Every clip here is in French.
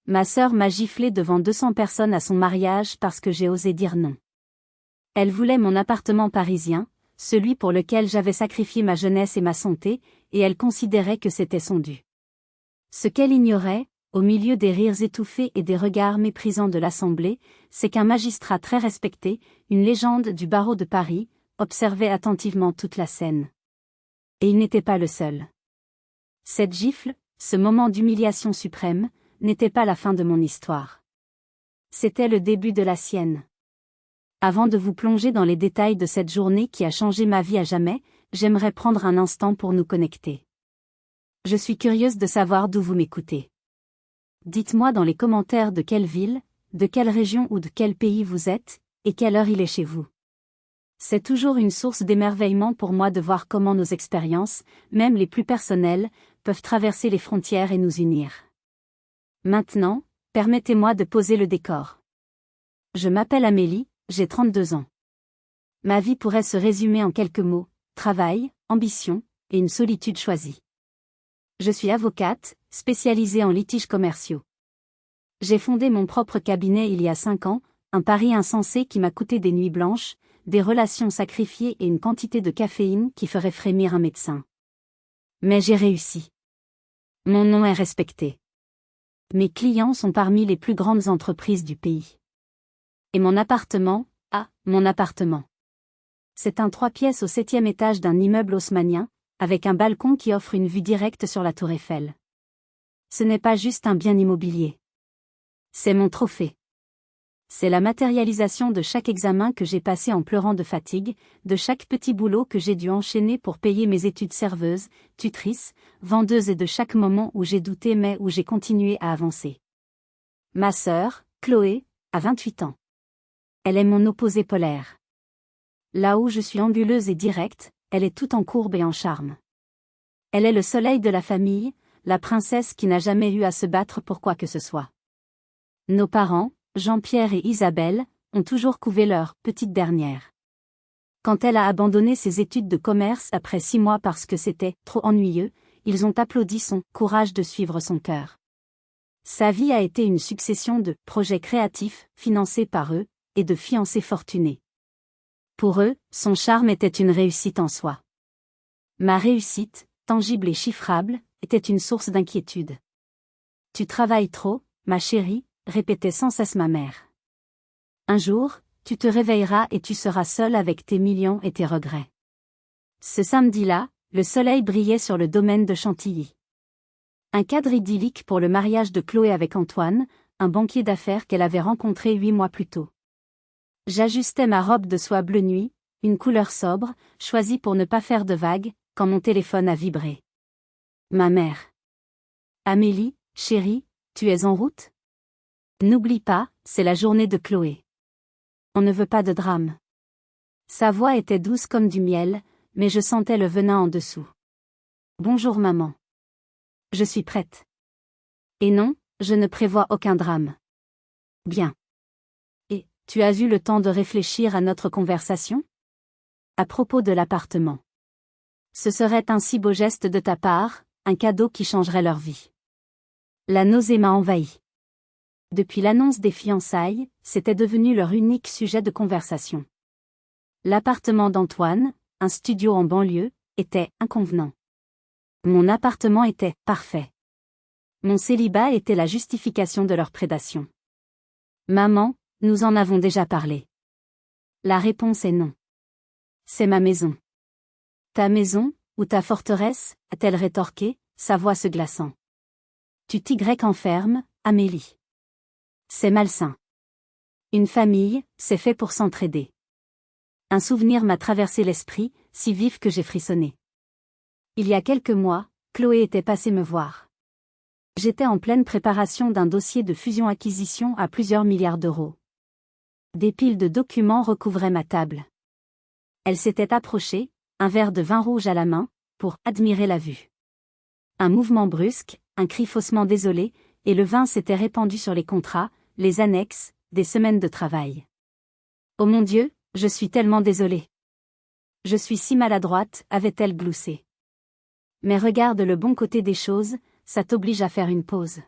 Ma sœur m'a giflé devant 200 personnes à son mariage parce que j'ai osé dire non. Elle voulait mon appartement parisien, celui pour lequel j'avais sacrifié ma jeunesse et ma santé, et elle considérait que c'était son dû. Ce qu'elle ignorait, au milieu des rires étouffés et des regards méprisants de l'Assemblée, c'est qu'un magistrat très respecté, une légende du barreau de Paris, observait attentivement toute la scène. Et il n'était pas le seul. Cette gifle, ce moment d'humiliation suprême, n'était pas la fin de mon histoire. C'était le début de la sienne. Avant de vous plonger dans les détails de cette journée qui a changé ma vie à jamais, j'aimerais prendre un instant pour nous connecter. Je suis curieuse de savoir d'où vous m'écoutez. Dites-moi dans les commentaires de quelle ville, de quelle région ou de quel pays vous êtes, et quelle heure il est chez vous. C'est toujours une source d'émerveillement pour moi de voir comment nos expériences, même les plus personnelles, peuvent traverser les frontières et nous unir. Maintenant, permettez-moi de poser le décor. Je m'appelle Amélie, j'ai 32 ans. Ma vie pourrait se résumer en quelques mots: travail, ambition, et une solitude choisie. Je suis avocate, spécialisée en litiges commerciaux. J'ai fondé mon propre cabinet il y a 5 ans, un pari insensé qui m'a coûté des nuits blanches, des relations sacrifiées et une quantité de caféine qui ferait frémir un médecin. Mais j'ai réussi. Mon nom est respecté. Mes clients sont parmi les plus grandes entreprises du pays. Et mon appartement, mon appartement. C'est un 3 pièces au 7e étage d'un immeuble haussmannien, avec un balcon qui offre une vue directe sur la tour Eiffel. Ce n'est pas juste un bien immobilier. C'est mon trophée. C'est la matérialisation de chaque examen que j'ai passé en pleurant de fatigue, de chaque petit boulot que j'ai dû enchaîner pour payer mes études serveuse, tutrice, vendeuse et de chaque moment où j'ai douté mais où j'ai continué à avancer. Ma sœur, Chloé, a 28 ans. Elle est mon opposé polaire. Là où je suis anguleuse et directe, elle est tout en courbe et en charme. Elle est le soleil de la famille, la princesse qui n'a jamais eu à se battre pour quoi que ce soit. Nos parents, Jean-Pierre et Isabelle, ont toujours couvé leur petite dernière. Quand elle a abandonné ses études de commerce après 6 mois parce que c'était trop ennuyeux, ils ont applaudi son courage de suivre son cœur. Sa vie a été une succession de projets créatifs, financés par eux, et de fiancés fortunés. Pour eux, son charme était une réussite en soi. Ma réussite, tangible et chiffrable, était une source d'inquiétude. Tu travailles trop, ma chérie, répétait sans cesse ma mère. Un jour, tu te réveilleras et tu seras seule avec tes millions et tes regrets. Ce samedi-là, le soleil brillait sur le domaine de Chantilly. Un cadre idyllique pour le mariage de Chloé avec Antoine, un banquier d'affaires qu'elle avait rencontré 8 mois plus tôt. J'ajustais ma robe de soie bleu nuit, une couleur sobre, choisie pour ne pas faire de vagues, quand mon téléphone a vibré. Ma mère. Amélie, chérie, tu es en route? N'oublie pas, c'est la journée de Chloé. On ne veut pas de drame. Sa voix était douce comme du miel, mais je sentais le venin en dessous. Bonjour maman. Je suis prête. Et non, je ne prévois aucun drame. Bien. Et, tu as eu le temps de réfléchir à notre conversation? À propos de l'appartement. Ce serait un si beau geste de ta part, un cadeau qui changerait leur vie. La nausée m'a envahi. Depuis l'annonce des fiançailles, c'était devenu leur unique sujet de conversation. L'appartement d'Antoine, un studio en banlieue, était inconvenant. Mon appartement était parfait. Mon célibat était la justification de leur prédation. Maman, nous en avons déjà parlé. La réponse est non. C'est ma maison. Ta maison, ou ta forteresse, a-t-elle rétorqué, sa voix se glaçant. Tu t'y enfermes, Amélie. C'est malsain. Une famille, c'est fait pour s'entraider. Un souvenir m'a traversé l'esprit, si vif que j'ai frissonné. Il y a quelques mois, Chloé était passée me voir. J'étais en pleine préparation d'un dossier de fusion-acquisition à plusieurs milliards d'euros. Des piles de documents recouvraient ma table. Elle s'était approchée, un verre de vin rouge à la main, pour admirer la vue. Un mouvement brusque, un cri faussement désolé, et le vin s'était répandu sur les contrats, les annexes, des semaines de travail. Oh mon Dieu, je suis tellement désolée. Je suis si maladroite, avait-elle gloussé. Mais regarde le bon côté des choses, ça t'oblige à faire une pause.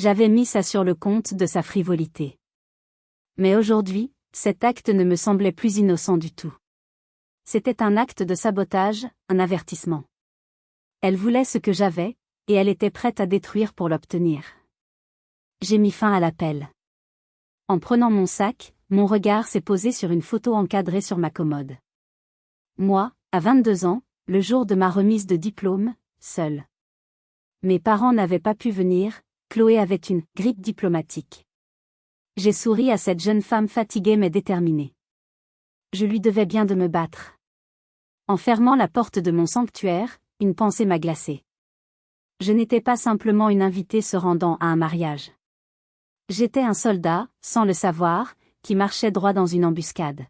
J'avais mis ça sur le compte de sa frivolité. Mais aujourd'hui, cet acte ne me semblait plus innocent du tout. C'était un acte de sabotage, un avertissement. Elle voulait ce que j'avais, et elle était prête à détruire pour l'obtenir. J'ai mis fin à l'appel. En prenant mon sac, mon regard s'est posé sur une photo encadrée sur ma commode. Moi, à 22 ans, le jour de ma remise de diplôme, seule. Mes parents n'avaient pas pu venir, Chloé avait une grippe diplomatique. J'ai souri à cette jeune femme fatiguée mais déterminée. Je lui devais bien de me battre. En fermant la porte de mon sanctuaire, une pensée m'a glacée. Je n'étais pas simplement une invitée se rendant à un mariage. J'étais un soldat, sans le savoir, qui marchait droit dans une embuscade.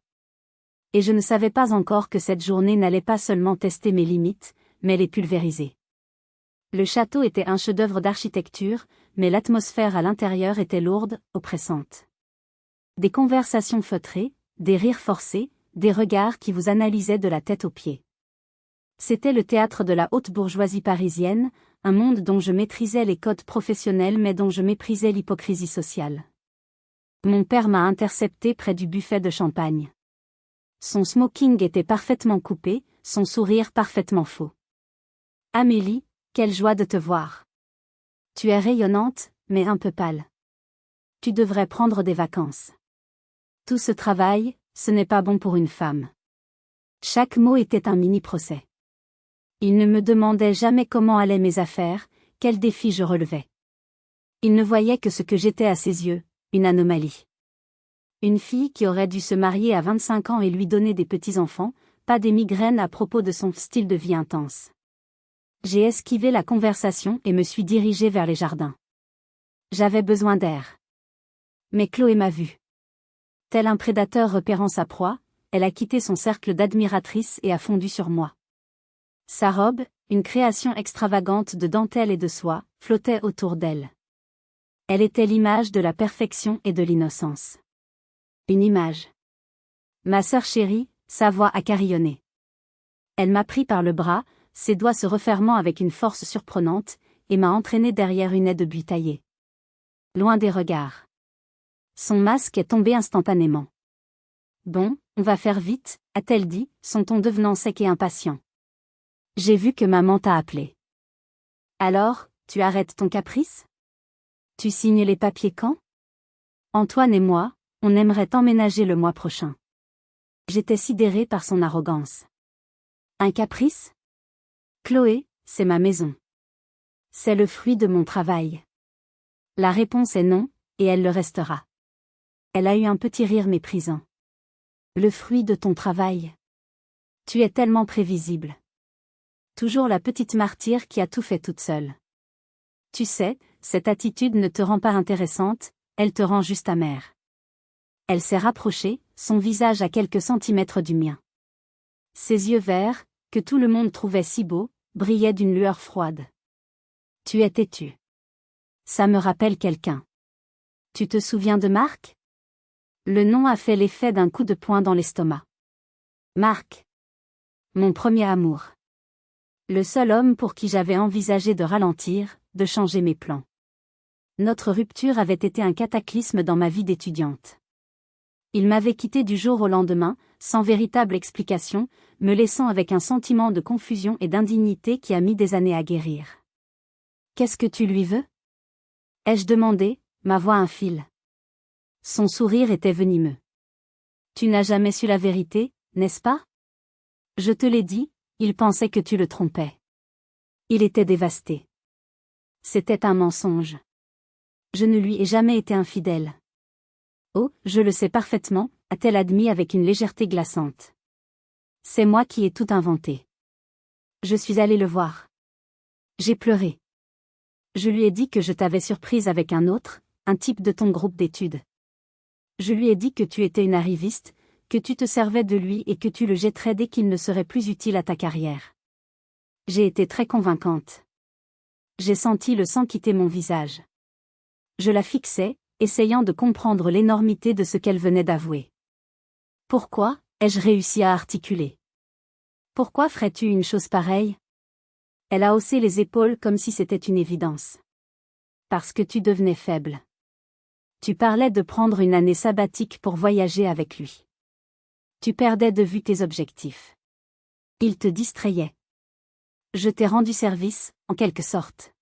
Et je ne savais pas encore que cette journée n'allait pas seulement tester mes limites, mais les pulvériser. Le château était un chef-d'œuvre d'architecture, mais l'atmosphère à l'intérieur était lourde, oppressante. Des conversations feutrées, des rires forcés, des regards qui vous analysaient de la tête aux pieds. C'était le théâtre de la haute bourgeoisie parisienne, un monde dont je maîtrisais les codes professionnels mais dont je méprisais l'hypocrisie sociale. Mon père m'a intercepté près du buffet de champagne. Son smoking était parfaitement coupé, son sourire parfaitement faux. « Amélie, quelle joie de te voir. Tu es rayonnante, mais un peu pâle. Tu devrais prendre des vacances. Tout ce travail, ce n'est pas bon pour une femme. » Chaque mot était un mini-procès. Il ne me demandait jamais comment allaient mes affaires, quels défis je relevais. Il ne voyait que ce que j'étais à ses yeux, une anomalie. Une fille qui aurait dû se marier à 25 ans et lui donner des petits-enfants, pas des migraines à propos de son style de vie intense. J'ai esquivé la conversation et me suis dirigée vers les jardins. J'avais besoin d'air. Mais Chloé m'a vue. Tel un prédateur repérant sa proie, elle a quitté son cercle d'admiratrices et a fondu sur moi. Sa robe, une création extravagante de dentelle et de soie, flottait autour d'elle. Elle était l'image de la perfection et de l'innocence. Une image. Ma sœur chérie, sa voix a carillonné. Elle m'a pris par le bras, ses doigts se refermant avec une force surprenante, et m'a entraîné derrière une haie de buis taillé. Loin des regards. Son masque est tombé instantanément. « Bon, on va faire vite », a-t-elle dit, son ton devenant sec et impatient. J'ai vu que maman t'a appelé. Alors, tu arrêtes ton caprice? Tu signes les papiers quand? Antoine et moi, on aimerait t'emménager le mois prochain. J'étais sidérée par son arrogance. Un caprice? Chloé, c'est ma maison. C'est le fruit de mon travail. La réponse est non, et elle le restera. Elle a eu un petit rire méprisant. Le fruit de ton travail. Tu es tellement prévisible. Toujours la petite martyre qui a tout fait toute seule. Tu sais, cette attitude ne te rend pas intéressante, elle te rend juste amère. Elle s'est rapprochée, son visage à quelques centimètres du mien. Ses yeux verts, que tout le monde trouvait si beaux, brillaient d'une lueur froide. Tu es têtu. Ça me rappelle quelqu'un. Tu te souviens de Marc? Le nom a fait l'effet d'un coup de poing dans l'estomac. Marc. Mon premier amour. Le seul homme pour qui j'avais envisagé de ralentir, de changer mes plans. Notre rupture avait été un cataclysme dans ma vie d'étudiante. Il m'avait quitté du jour au lendemain, sans véritable explication, me laissant avec un sentiment de confusion et d'indignité qui a mis des années à guérir. « Qu'est-ce que tu lui veux ?» ai-je demandé, ma voix un fil. Son sourire était venimeux. « Tu n'as jamais su la vérité, n'est-ce pas ? Je te l'ai dit, il pensait que tu le trompais. » Il était dévasté. C'était un mensonge. Je ne lui ai jamais été infidèle. Oh, je le sais parfaitement, a-t-elle admis avec une légèreté glaçante. C'est moi qui ai tout inventé. Je suis allée le voir. J'ai pleuré. Je lui ai dit que je t'avais surprise avec un autre, un type de ton groupe d'études. Je lui ai dit que tu étais une arriviste, que tu te servais de lui et que tu le jetterais dès qu'il ne serait plus utile à ta carrière. J'ai été très convaincante. J'ai senti le sang quitter mon visage. Je la fixais, essayant de comprendre l'énormité de ce qu'elle venait d'avouer. Pourquoi, ai-je réussi à articuler? Pourquoi ferais-tu une chose pareille? Elle a haussé les épaules comme si c'était une évidence. Parce que tu devenais faible. Tu parlais de prendre une année sabbatique pour voyager avec lui. Tu perdais de vue tes objectifs. Il te distrayait. Je t'ai rendu service, en quelque sorte.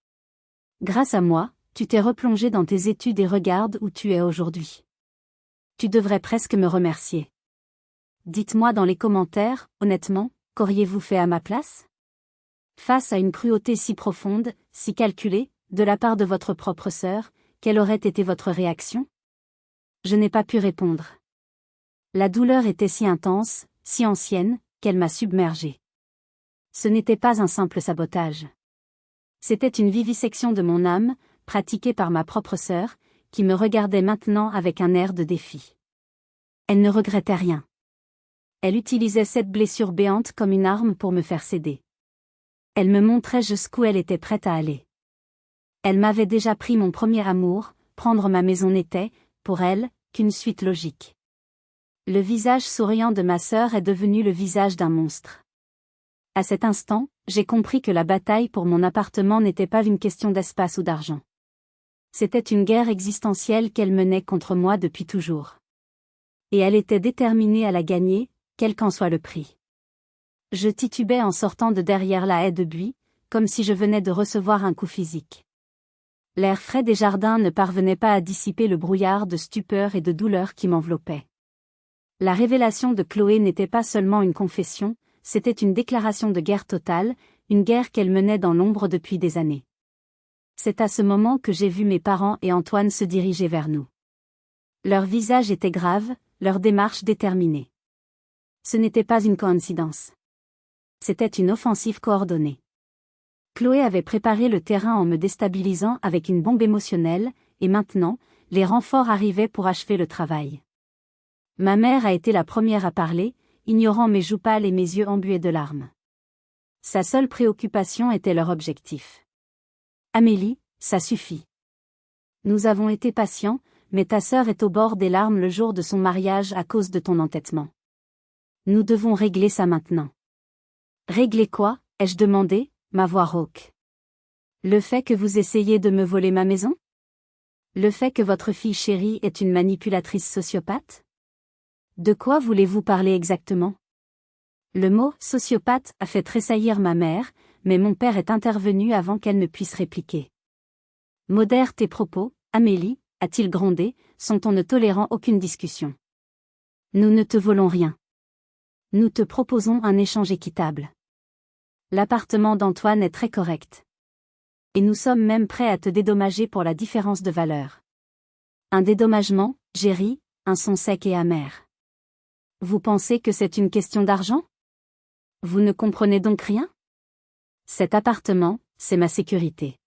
Grâce à moi, tu t'es replongé dans tes études et regarde où tu es aujourd'hui. Tu devrais presque me remercier. Dites-moi dans les commentaires, honnêtement, qu'auriez-vous fait à ma place? Face à une cruauté si profonde, si calculée, de la part de votre propre sœur, quelle aurait été votre réaction? Je n'ai pas pu répondre. La douleur était si intense, si ancienne, qu'elle m'a submergée. Ce n'était pas un simple sabotage. C'était une vivisection de mon âme, pratiquée par ma propre sœur, qui me regardait maintenant avec un air de défi. Elle ne regrettait rien. Elle utilisait cette blessure béante comme une arme pour me faire céder. Elle me montrait jusqu'où elle était prête à aller. Elle m'avait déjà pris mon premier amour, prendre ma maison n'était, pour elle, qu'une suite logique. Le visage souriant de ma sœur est devenu le visage d'un monstre. À cet instant, j'ai compris que la bataille pour mon appartement n'était pas une question d'espace ou d'argent. C'était une guerre existentielle qu'elle menait contre moi depuis toujours. Et elle était déterminée à la gagner, quel qu'en soit le prix. Je titubais en sortant de derrière la haie de buis, comme si je venais de recevoir un coup physique. L'air frais des jardins ne parvenait pas à dissiper le brouillard de stupeur et de douleur qui m'enveloppait. La révélation de Chloé n'était pas seulement une confession, c'était une déclaration de guerre totale, une guerre qu'elle menait dans l'ombre depuis des années. C'est à ce moment que j'ai vu mes parents et Antoine se diriger vers nous. Leur visage était grave, leur démarche déterminée. Ce n'était pas une coïncidence. C'était une offensive coordonnée. Chloé avait préparé le terrain en me déstabilisant avec une bombe émotionnelle, et maintenant, les renforts arrivaient pour achever le travail. Ma mère a été la première à parler, ignorant mes joues pâles et mes yeux embués de larmes. Sa seule préoccupation était leur objectif. Amélie, ça suffit. Nous avons été patients, mais ta sœur est au bord des larmes le jour de son mariage à cause de ton entêtement. Nous devons régler ça maintenant. Régler quoi? Ai-je demandé, ma voix rauque. Le fait que vous essayez de me voler ma maison? Le fait que votre fille chérie est une manipulatrice sociopathe? De quoi voulez-vous parler exactement? Le mot « sociopathe » a fait tressaillir ma mère, mais mon père est intervenu avant qu'elle ne puisse répliquer. Modère tes propos, Amélie, a-t-il grondé, son ton ne tolérant aucune discussion. Nous ne te volons rien. Nous te proposons un échange équitable. L'appartement d'Antoine est très correct. Et nous sommes même prêts à te dédommager pour la différence de valeur. Un dédommagement, j'ai ri, un son sec et amer. Vous pensez que c'est une question d'argent? Vous ne comprenez donc rien? Cet appartement, c'est ma sécurité.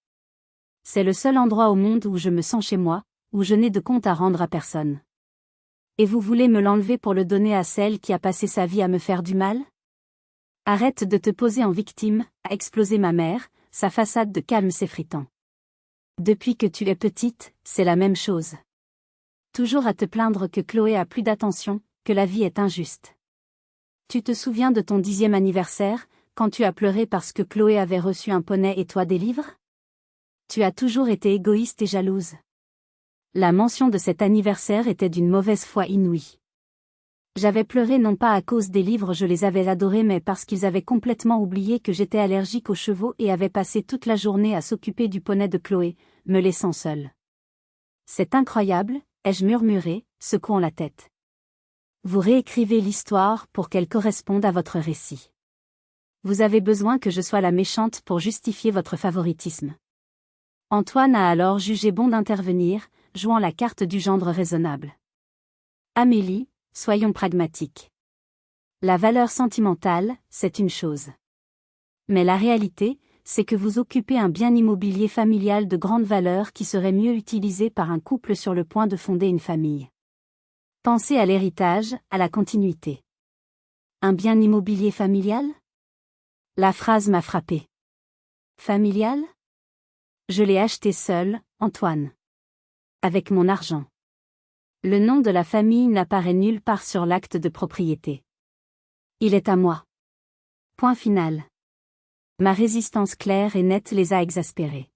C'est le seul endroit au monde où je me sens chez moi, où je n'ai de compte à rendre à personne. Et vous voulez me l'enlever pour le donner à celle qui a passé sa vie à me faire du mal? Arrête de te poser en victime, a explosé ma mère, sa façade de calme s'effritant. Depuis que tu es petite, c'est la même chose. Toujours à te plaindre que Chloé a plus d'attention, que la vie est injuste. Tu te souviens de ton 10e anniversaire, quand tu as pleuré parce que Chloé avait reçu un poney et toi des livres? Tu as toujours été égoïste et jalouse. La mention de cet anniversaire était d'une mauvaise foi inouïe. J'avais pleuré non pas à cause des livres, je les avais adorés, mais parce qu'ils avaient complètement oublié que j'étais allergique aux chevaux et avaient passé toute la journée à s'occuper du poney de Chloé, me laissant seule. C'est incroyable, ai-je murmuré, secouant la tête. Vous réécrivez l'histoire pour qu'elle corresponde à votre récit. Vous avez besoin que je sois la méchante pour justifier votre favoritisme. Antoine a alors jugé bon d'intervenir, jouant la carte du gendre raisonnable. Amélie, soyons pragmatiques. La valeur sentimentale, c'est une chose. Mais la réalité, c'est que vous occupez un bien immobilier familial de grande valeur qui serait mieux utilisé par un couple sur le point de fonder une famille. Pensez à l'héritage, à la continuité. Un bien immobilier familial? La phrase m'a frappée. Familial? Je l'ai acheté seul, Antoine. Avec mon argent. Le nom de la famille n'apparaît nulle part sur l'acte de propriété. Il est à moi. Point final. Ma résistance claire et nette les a exaspérés.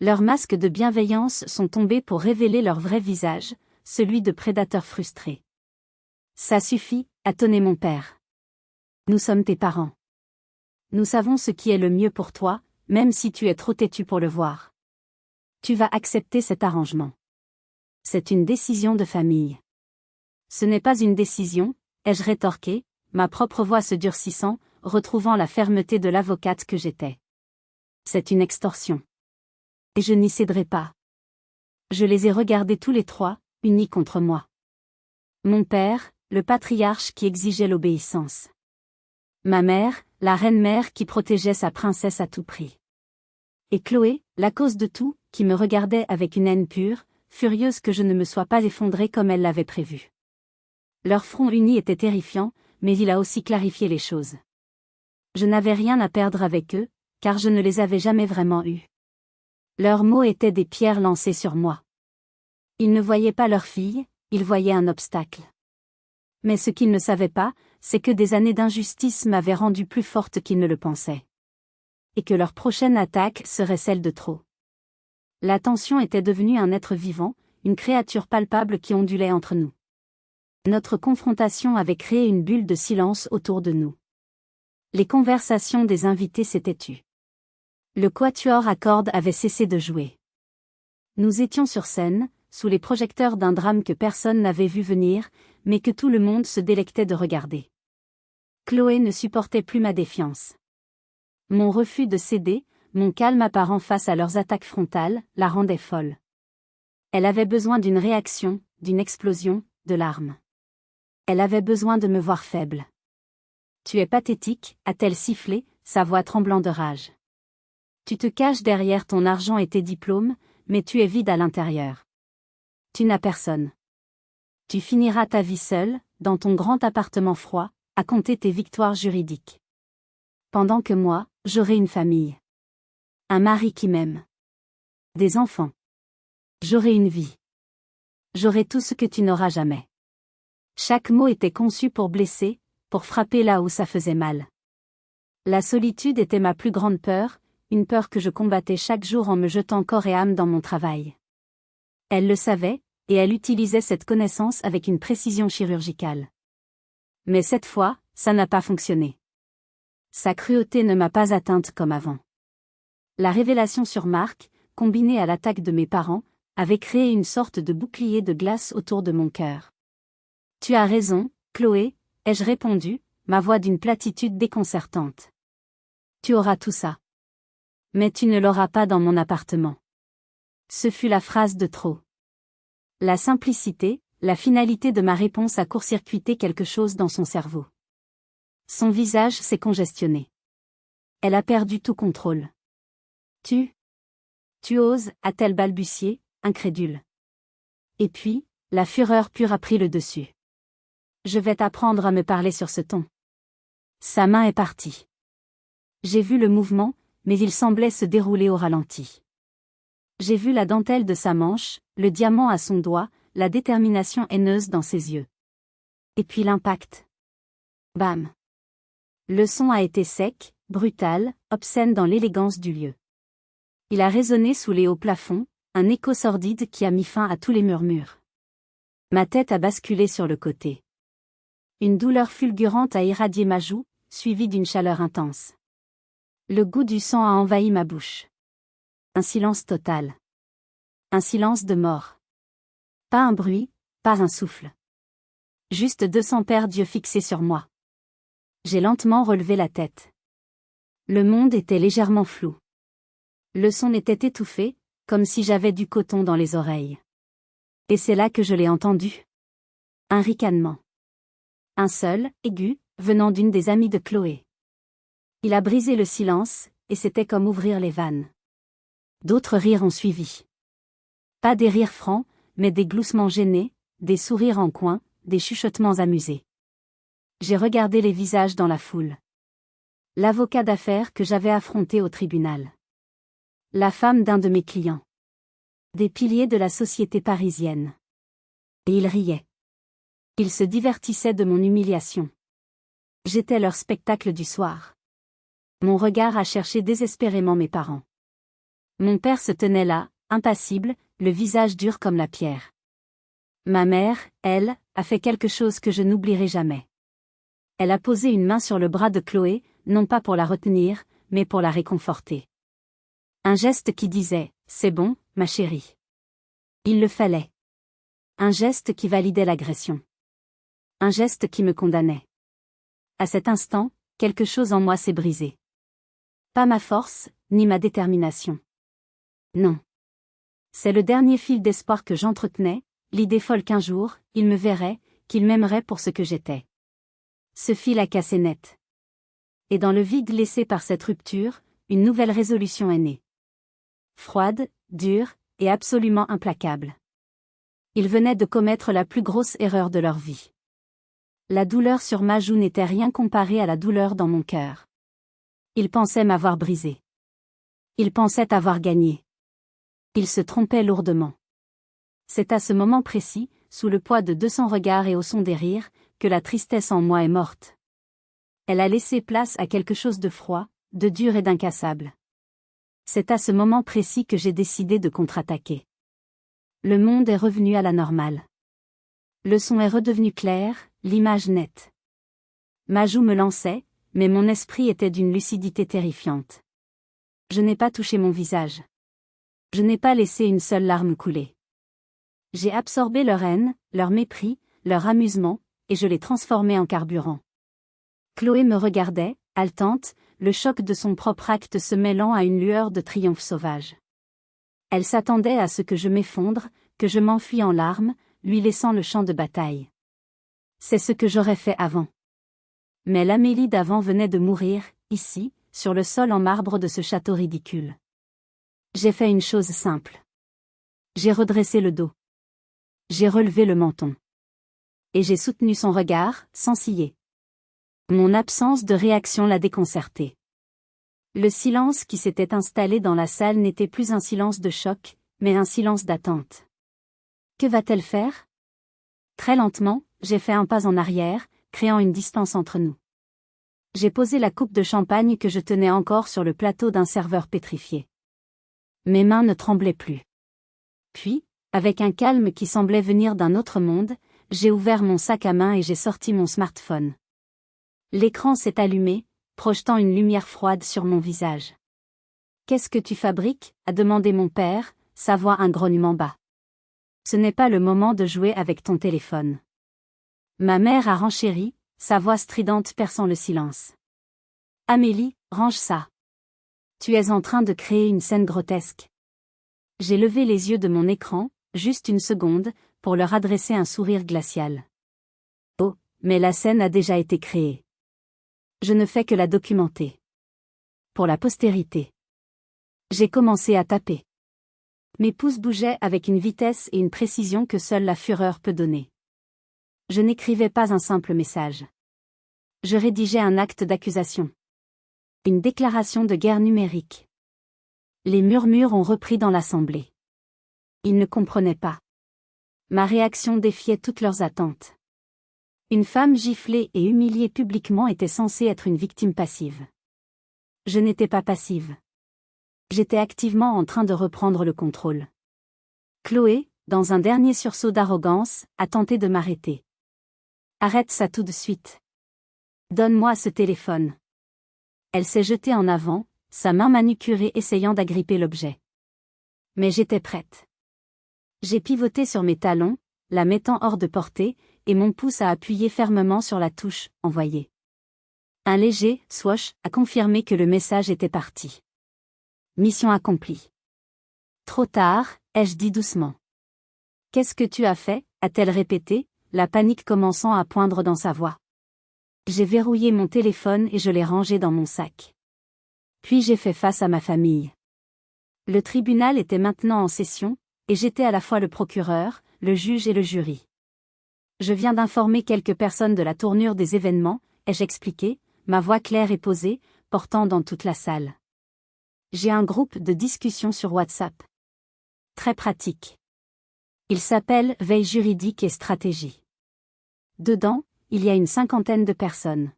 Leurs masques de bienveillance sont tombés pour révéler leur vrai visage, celui de prédateurs frustrés. Ça suffit, a tonné mon père. Nous sommes tes parents. Nous savons ce qui est le mieux pour toi, même si tu es trop têtu pour le voir. Tu vas accepter cet arrangement. C'est une décision de famille. Ce n'est pas une décision, ai-je rétorqué, ma propre voix se durcissant, retrouvant la fermeté de l'avocate que j'étais. C'est une extorsion. Et je n'y céderai pas. Je les ai regardés tous les trois, unis contre moi. Mon père, le patriarche qui exigeait l'obéissance. Ma mère, la reine-mère qui protégeait sa princesse à tout prix. Et Chloé, la cause de tout, qui me regardait avec une haine pure, furieuse que je ne me sois pas effondrée comme elle l'avait prévu. Leur front uni était terrifiant, mais il a aussi clarifié les choses. Je n'avais rien à perdre avec eux, car je ne les avais jamais vraiment eus. Leurs mots étaient des pierres lancées sur moi. Ils ne voyaient pas leur fille, ils voyaient un obstacle. Mais ce qu'ils ne savaient pas, c'est que des années d'injustice m'avaient rendue plus forte qu'ils ne le pensaient. Et que leur prochaine attaque serait celle de trop. La tension était devenue un être vivant, une créature palpable qui ondulait entre nous. Notre confrontation avait créé une bulle de silence autour de nous. Les conversations des invités s'étaient tues. Le quatuor à cordes avait cessé de jouer. Nous étions sur scène, sous les projecteurs d'un drame que personne n'avait vu venir, mais que tout le monde se délectait de regarder. Chloé ne supportait plus ma défiance. Mon refus de céder, mon calme apparent face à leurs attaques frontales, la rendait folle. Elle avait besoin d'une réaction, d'une explosion, de larmes. Elle avait besoin de me voir faible. « Tu es pathétique », a-t-elle sifflé, sa voix tremblant de rage. « Tu te caches derrière ton argent et tes diplômes, mais tu es vide à l'intérieur. Tu n'as personne. Tu finiras ta vie seule, dans ton grand appartement froid, à compter tes victoires juridiques. Pendant que moi, j'aurai une famille. Un mari qui m'aime. Des enfants. J'aurai une vie. J'aurai tout ce que tu n'auras jamais. » Chaque mot était conçu pour blesser, pour frapper là où ça faisait mal. La solitude était ma plus grande peur, une peur que je combattais chaque jour en me jetant corps et âme dans mon travail. Elle le savait, et elle utilisait cette connaissance avec une précision chirurgicale. Mais cette fois, ça n'a pas fonctionné. Sa cruauté ne m'a pas atteinte comme avant. La révélation sur Marc, combinée à l'attaque de mes parents, avait créé une sorte de bouclier de glace autour de mon cœur. « Tu as raison, Chloé », ai-je répondu, ma voix d'une platitude déconcertante. « Tu auras tout ça. Mais tu ne l'auras pas dans mon appartement. » Ce fut la phrase de trop. La simplicité, la finalité de ma réponse a court-circuité quelque chose dans son cerveau. Son visage s'est congestionné. Elle a perdu tout contrôle. « Tu oses », a-t-elle balbutié, incrédule. Et puis, la fureur pure a pris le dessus. « Je vais t'apprendre à me parler sur ce ton. » Sa main est partie. J'ai vu le mouvement, mais il semblait se dérouler au ralenti. J'ai vu la dentelle de sa manche, le diamant à son doigt, la détermination haineuse dans ses yeux. Et puis l'impact. Bam. Le son a été sec, brutal, obscène dans l'élégance du lieu. Il a résonné sous les hauts plafonds, un écho sordide qui a mis fin à tous les murmures. Ma tête a basculé sur le côté. Une douleur fulgurante a irradié ma joue, suivie d'une chaleur intense. Le goût du sang a envahi ma bouche. Un silence total. Un silence de mort. Pas un bruit, pas un souffle. Juste 200 paires d'yeux fixés sur moi. J'ai lentement relevé la tête. Le monde était légèrement flou. Le son était étouffé, comme si j'avais du coton dans les oreilles. Et c'est là que je l'ai entendu. Un ricanement. Un seul, aigu, venant d'une des amies de Chloé. Il a brisé le silence, et c'était comme ouvrir les vannes. D'autres rires ont suivi. Pas des rires francs, mais des gloussements gênés, des sourires en coin, des chuchotements amusés. J'ai regardé les visages dans la foule. L'avocat d'affaires que j'avais affronté au tribunal. La femme d'un de mes clients. Des piliers de la société parisienne. Et ils riaient. Ils se divertissaient de mon humiliation. J'étais leur spectacle du soir. Mon regard a cherché désespérément mes parents. Mon père se tenait là, impassible, le visage dur comme la pierre. Ma mère, elle, a fait quelque chose que je n'oublierai jamais. Elle a posé une main sur le bras de Chloé, non pas pour la retenir, mais pour la réconforter. Un geste qui disait « C'est bon, ma chérie ». Il le fallait. Un geste qui validait l'agression. Un geste qui me condamnait. À cet instant, quelque chose en moi s'est brisé. Pas ma force, ni ma détermination. Non. C'est le dernier fil d'espoir que j'entretenais, l'idée folle qu'un jour, il me verrait, qu'il m'aimerait pour ce que j'étais. Ce fil a cassé net. Et dans le vide laissé par cette rupture, une nouvelle résolution est née. Froide, dure, et absolument implacable. Ils venaient de commettre la plus grosse erreur de leur vie. La douleur sur ma joue n'était rien comparée à la douleur dans mon cœur. Ils pensaient m'avoir brisé. Ils pensaient avoir gagné. Ils se trompaient lourdement. C'est à ce moment précis, sous le poids de 200 regards et au son des rires, que la tristesse en moi est morte. Elle a laissé place à quelque chose de froid, de dur et d'incassable. C'est à ce moment précis que j'ai décidé de contre-attaquer. Le monde est revenu à la normale. Le son est redevenu clair, l'image nette. Ma joue me lançait, mais mon esprit était d'une lucidité terrifiante. Je n'ai pas touché mon visage. Je n'ai pas laissé une seule larme couler. J'ai absorbé leur haine, leur mépris, leur amusement, et je les transformais en carburant. Chloé me regardait, haletante, le choc de son propre acte se mêlant à une lueur de triomphe sauvage. Elle s'attendait à ce que je m'effondre, que je m'enfuis en larmes, lui laissant le champ de bataille. C'est ce que j'aurais fait avant. Mais l'Amélie d'avant venait de mourir, ici, sur le sol en marbre de ce château ridicule. J'ai fait une chose simple. J'ai redressé le dos. J'ai relevé le menton. Et j'ai soutenu son regard, sans ciller. Mon absence de réaction l'a déconcerté. Le silence qui s'était installé dans la salle n'était plus un silence de choc, mais un silence d'attente. Que va-t-elle faire? Très lentement, j'ai fait un pas en arrière, créant une distance entre nous. J'ai posé la coupe de champagne que je tenais encore sur le plateau d'un serveur pétrifié. Mes mains ne tremblaient plus. Puis, avec un calme qui semblait venir d'un autre monde, j'ai ouvert mon sac à main et j'ai sorti mon smartphone. L'écran s'est allumé, projetant une lumière froide sur mon visage. « Qu'est-ce que tu fabriques ?» a demandé mon père, sa voix un grognement bas. « Ce n'est pas le moment de jouer avec ton téléphone. » Ma mère a renchéri, sa voix stridente perçant le silence. « Amélie, range ça. Tu es en train de créer une scène grotesque. » J'ai levé les yeux de mon écran, juste une seconde, pour leur adresser un sourire glacial. Oh, mais la scène a déjà été créée. Je ne fais que la documenter. Pour la postérité. J'ai commencé à taper. Mes pouces bougeaient avec une vitesse et une précision que seule la fureur peut donner. Je n'écrivais pas un simple message. Je rédigeais un acte d'accusation. Une déclaration de guerre numérique. Les murmures ont repris dans l'assemblée. Ils ne comprenaient pas. Ma réaction défiait toutes leurs attentes. Une femme giflée et humiliée publiquement était censée être une victime passive. Je n'étais pas passive. J'étais activement en train de reprendre le contrôle. Chloé, dans un dernier sursaut d'arrogance, a tenté de m'arrêter. « Arrête ça tout de suite. Donne-moi ce téléphone. » Elle s'est jetée en avant, sa main manucurée essayant d'agripper l'objet. Mais j'étais prête. J'ai pivoté sur mes talons, la mettant hors de portée, et mon pouce a appuyé fermement sur la touche « Envoyer ». Un léger « swoosh » a confirmé que le message était parti. Mission accomplie. Trop tard, ai-je dit doucement. Qu'est-ce que tu as fait, a-t-elle répété, la panique commençant à poindre dans sa voix. J'ai verrouillé mon téléphone et je l'ai rangé dans mon sac. Puis j'ai fait face à ma famille. Le tribunal était maintenant en session, et j'étais à la fois le procureur, le juge et le jury. Je viens d'informer quelques personnes de la tournure des événements, ai-je expliqué, ma voix claire et posée, portant dans toute la salle. J'ai un groupe de discussion sur WhatsApp. Très pratique. Il s'appelle Veille juridique et stratégie. Dedans, il y a une 50aine de personnes.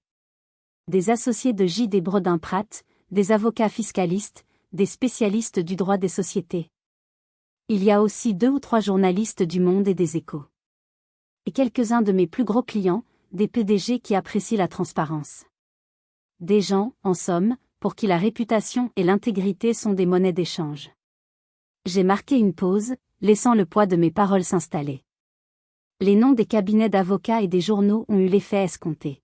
Des associés de J.D. Bredin-Pratt, des avocats fiscalistes, des spécialistes du droit des sociétés. Il y a aussi 2 ou 3 journalistes du Monde et des Échos. Et quelques-uns de mes plus gros clients, des PDG qui apprécient la transparence. Des gens, en somme, pour qui la réputation et l'intégrité sont des monnaies d'échange. J'ai marqué une pause, laissant le poids de mes paroles s'installer. Les noms des cabinets d'avocats et des journaux ont eu l'effet escompté.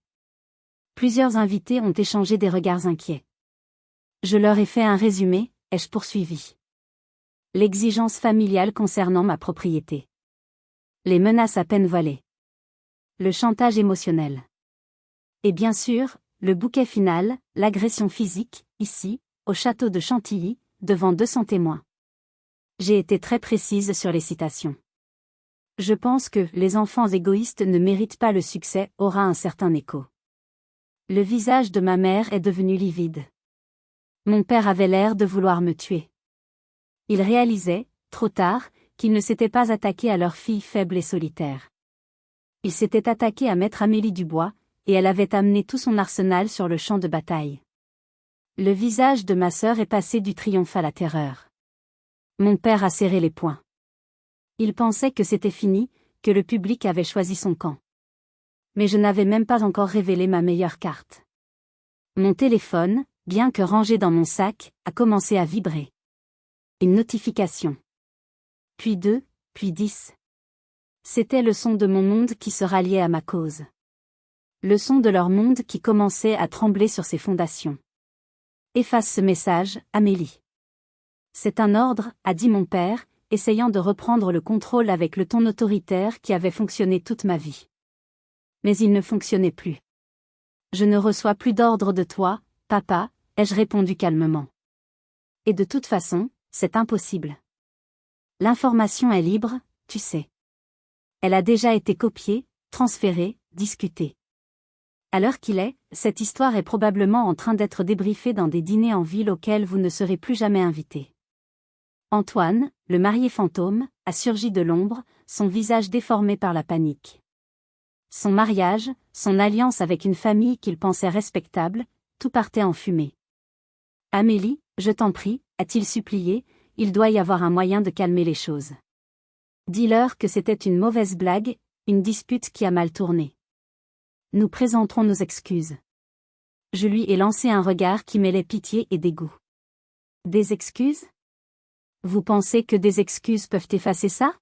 Plusieurs invités ont échangé des regards inquiets. Je leur ai fait un résumé, ai-je poursuivi. L'exigence familiale concernant ma propriété. Les menaces à peine voilées. Le chantage émotionnel. Et bien sûr, le bouquet final, l'agression physique, ici, au château de Chantilly, devant 200 témoins. J'ai été très précise sur les citations. Je pense que « les enfants égoïstes ne méritent pas le succès » aura un certain écho. Le visage de ma mère est devenu livide. Mon père avait l'air de vouloir me tuer. Il réalisait, trop tard, qu'il ne s'était pas attaqué à leur fille faible et solitaire. Il s'était attaqué à maître Amélie Dubois, et elle avait amené tout son arsenal sur le champ de bataille. Le visage de ma sœur est passé du triomphe à la terreur. Mon père a serré les poings. Il pensait que c'était fini, que le public avait choisi son camp. Mais je n'avais même pas encore révélé ma meilleure carte. Mon téléphone, bien que rangé dans mon sac, a commencé à vibrer. Une notification. Puis 2, puis 10. C'était le son de mon monde qui se ralliait à ma cause. Le son de leur monde qui commençait à trembler sur ses fondations. Efface ce message, Amélie. C'est un ordre, a dit mon père, essayant de reprendre le contrôle avec le ton autoritaire qui avait fonctionné toute ma vie. Mais il ne fonctionnait plus. Je ne reçois plus d'ordre de toi, papa, ai-je répondu calmement. Et de toute façon, c'est impossible. L'information est libre, tu sais. Elle a déjà été copiée, transférée, discutée. À l'heure qu'il est, cette histoire est probablement en train d'être débriefée dans des dîners en ville auxquels vous ne serez plus jamais invité. Antoine, le marié fantôme, a surgi de l'ombre, son visage déformé par la panique. Son mariage, son alliance avec une famille qu'il pensait respectable, tout partait en fumée. Amélie, je t'en prie, a-t-il supplié, il doit y avoir un moyen de calmer les choses. Dis-leur que c'était une mauvaise blague, une dispute qui a mal tourné. Nous présenterons nos excuses. Je lui ai lancé un regard qui mêlait pitié et dégoût. Des excuses ? Vous pensez que des excuses peuvent effacer ça ?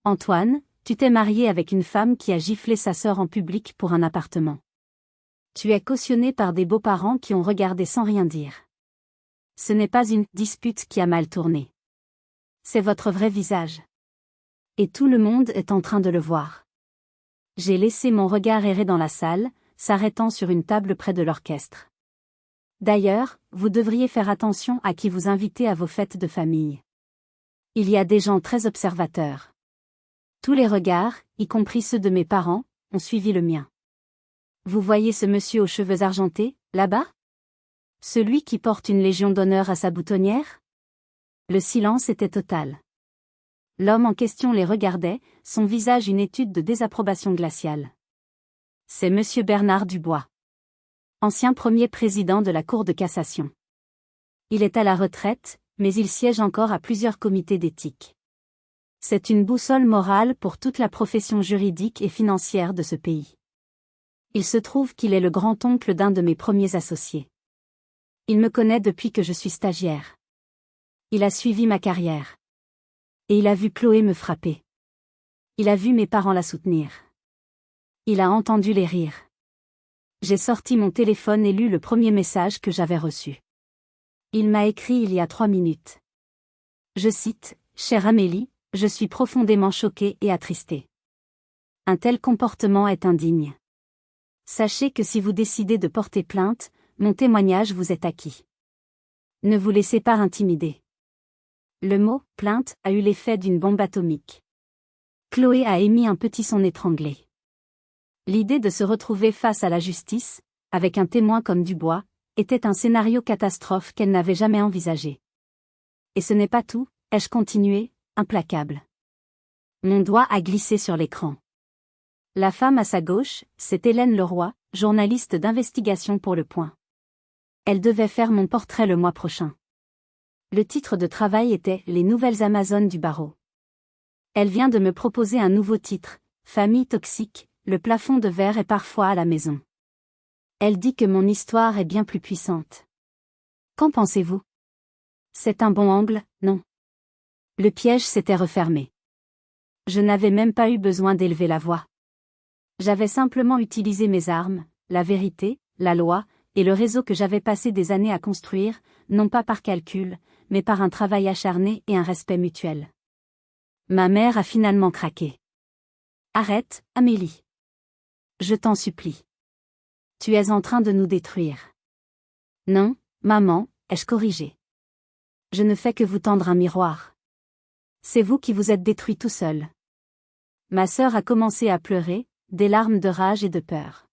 Antoine, tu t'es marié avec une femme qui a giflé sa sœur en public pour un appartement. Tu es cautionné par des beaux-parents qui ont regardé sans rien dire. Ce n'est pas une dispute qui a mal tourné. C'est votre vrai visage. Et tout le monde est en train de le voir. J'ai laissé mon regard errer dans la salle, s'arrêtant sur une table près de l'orchestre. D'ailleurs, vous devriez faire attention à qui vous invitez à vos fêtes de famille. Il y a des gens très observateurs. Tous les regards, y compris ceux de mes parents, ont suivi le mien. Vous voyez ce monsieur aux cheveux argentés, là-bas ? Celui qui porte une légion d'honneur à sa boutonnière ? Le silence était total. L'homme en question les regardait, son visage une étude de désapprobation glaciale. C'est monsieur Bernard Dubois. Ancien premier président de la Cour de cassation. Il est à la retraite, mais il siège encore à plusieurs comités d'éthique. C'est une boussole morale pour toute la profession juridique et financière de ce pays. Il se trouve qu'il est le grand-oncle d'un de mes premiers associés. Il me connaît depuis que je suis stagiaire. Il a suivi ma carrière. Et il a vu Chloé me frapper. Il a vu mes parents la soutenir. Il a entendu les rires. J'ai sorti mon téléphone et lu le premier message que j'avais reçu. Il m'a écrit il y a 3 minutes. Je cite, « Chère Amélie, je suis profondément choqué et attristé. Un tel comportement est indigne. Sachez que si vous décidez de porter plainte, mon témoignage vous est acquis. Ne vous laissez pas intimider. » Le mot « plainte » a eu l'effet d'une bombe atomique. Chloé a émis un petit son étranglé. L'idée de se retrouver face à la justice, avec un témoin comme Dubois, était un scénario catastrophe qu'elle n'avait jamais envisagé. Et ce n'est pas tout, ai-je continué, implacable. Mon doigt a glissé sur l'écran. La femme à sa gauche, c'est Hélène Leroy, journaliste d'investigation pour Le Point. Elle devait faire mon portrait le mois prochain. Le titre de travail était « Les nouvelles Amazones du barreau ». Elle vient de me proposer un nouveau titre, « Famille toxique, le plafond de verre est parfois à la maison ». Elle dit que mon histoire est bien plus puissante. Qu'en pensez-vous? C'est un bon angle, non? Le piège s'était refermé. Je n'avais même pas eu besoin d'élever la voix. J'avais simplement utilisé mes armes, la vérité, la loi, et le réseau que j'avais passé des années à construire, non pas par calcul, mais par un travail acharné et un respect mutuel. Ma mère a finalement craqué. Arrête, Amélie. Je t'en supplie. Tu es en train de nous détruire. Non, maman, ai-je corrigé. Je ne fais que vous tendre un miroir. C'est vous qui vous êtes détruit tout seul. Ma sœur a commencé à pleurer, des larmes de rage et de peur.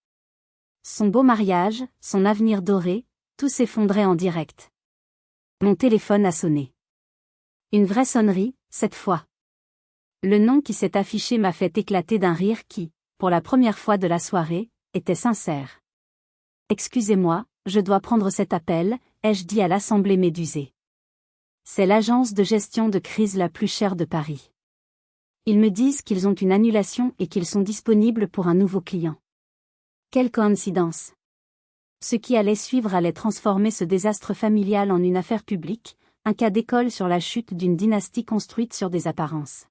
Son beau mariage, son avenir doré, tout s'effondrait en direct. Mon téléphone a sonné. Une vraie sonnerie, cette fois. Le nom qui s'est affiché m'a fait éclater d'un rire qui, pour la première fois de la soirée, était sincère. Excusez-moi, je dois prendre cet appel, ai-je dit à l'Assemblée médusée. C'est l'agence de gestion de crise la plus chère de Paris. Ils me disent qu'ils ont une annulation et qu'ils sont disponibles pour un nouveau client. Quelle coïncidence! Ce qui allait suivre allait transformer ce désastre familial en une affaire publique, un cas d'école sur la chute d'une dynastie construite sur des apparences.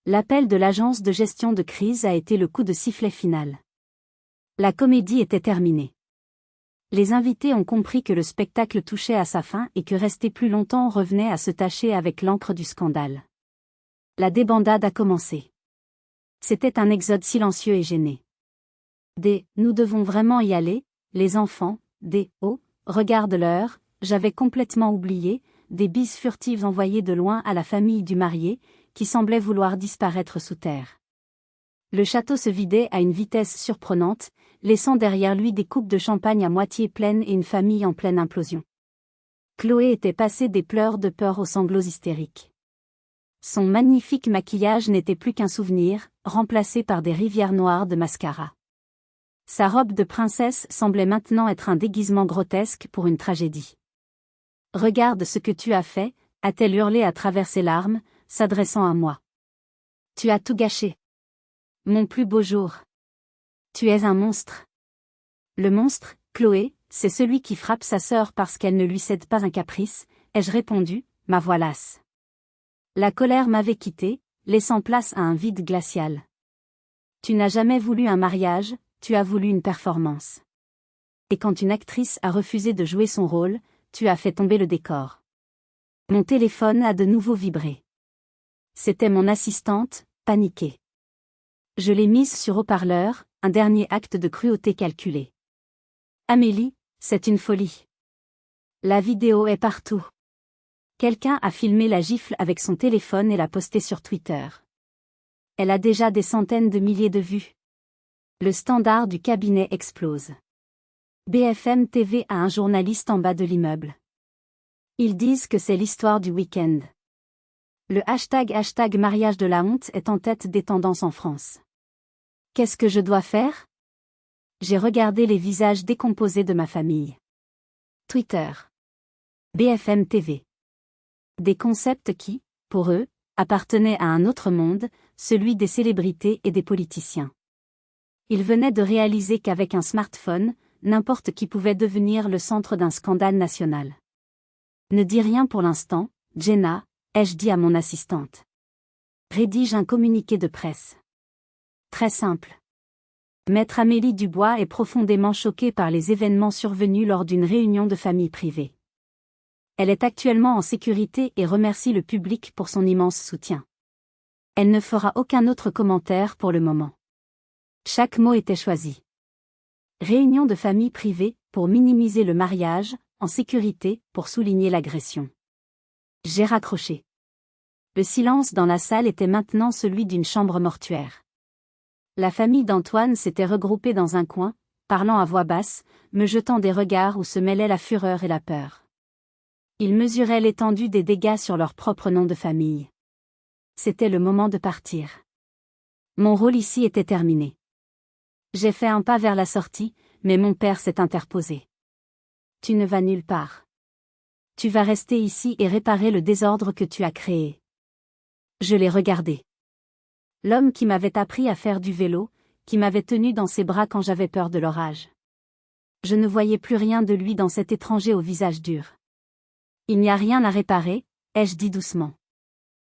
L'appel de l'agence de gestion de crise a été le coup de sifflet final. La comédie était terminée. Les invités ont compris que le spectacle touchait à sa fin et que rester plus longtemps revenait à se tacher avec l'encre du scandale. La débandade a commencé. C'était un exode silencieux et gêné. Des « nous devons vraiment y aller », les enfants, des « oh, regarde l'heure », j'avais complètement oublié, des bises furtives envoyées de loin à la famille du marié, qui semblait vouloir disparaître sous terre. Le château se vidait à une vitesse surprenante, laissant derrière lui des coupes de champagne à moitié pleines et une famille en pleine implosion. Chloé était passée des pleurs de peur aux sanglots hystériques. Son magnifique maquillage n'était plus qu'un souvenir, remplacé par des rivières noires de mascara. Sa robe de princesse semblait maintenant être un déguisement grotesque pour une tragédie. « Regarde ce que tu as fait », a-t-elle hurlé à travers ses larmes, s'adressant à moi. « Tu as tout gâché. Mon plus beau jour. Tu es un monstre. » Le monstre, Chloé, c'est celui qui frappe sa sœur parce qu'elle ne lui cède pas un caprice, ai-je répondu, ma voix lasse. La colère m'avait quitté, laissant place à un vide glacial. Tu n'as jamais voulu un mariage, tu as voulu une performance. Et quand une actrice a refusé de jouer son rôle, tu as fait tomber le décor. Mon téléphone a de nouveau vibré. C'était mon assistante, paniquée. Je l'ai mise sur haut-parleur, un dernier acte de cruauté calculé. Amélie, c'est une folie. La vidéo est partout. Quelqu'un a filmé la gifle avec son téléphone et l'a postée sur Twitter. Elle a déjà des centaines de milliers de vues. Le standard du cabinet explose. BFM TV a un journaliste en bas de l'immeuble. Ils disent que c'est l'histoire du week-end. Le hashtag mariage de la honte est en tête des tendances en France. Qu'est-ce que je dois faire? J'ai regardé les visages décomposés de ma famille. Twitter. BFM TV. Des concepts qui, pour eux, appartenaient à un autre monde, celui des célébrités et des politiciens. Ils venaient de réaliser qu'avec un smartphone, n'importe qui pouvait devenir le centre d'un scandale national. Ne dis rien pour l'instant, Jenna, ai-je dit à mon assistante. Rédige un communiqué de presse. Très simple. Maître Amélie Dubois est profondément choquée par les événements survenus lors d'une réunion de famille privée. Elle est actuellement en sécurité et remercie le public pour son immense soutien. Elle ne fera aucun autre commentaire pour le moment. Chaque mot était choisi. Réunion de famille privée, pour minimiser le mariage, en sécurité, pour souligner l'agression. J'ai raccroché. Le silence dans la salle était maintenant celui d'une chambre mortuaire. La famille d'Antoine s'était regroupée dans un coin, parlant à voix basse, me jetant des regards où se mêlaient la fureur et la peur. Ils mesuraient l'étendue des dégâts sur leur propre nom de famille. C'était le moment de partir. Mon rôle ici était terminé. J'ai fait un pas vers la sortie, mais mon père s'est interposé. Tu ne vas nulle part. Tu vas rester ici et réparer le désordre que tu as créé. Je l'ai regardé. L'homme qui m'avait appris à faire du vélo, qui m'avait tenu dans ses bras quand j'avais peur de l'orage. Je ne voyais plus rien de lui dans cet étranger au visage dur. Il n'y a rien à réparer, ai-je dit doucement.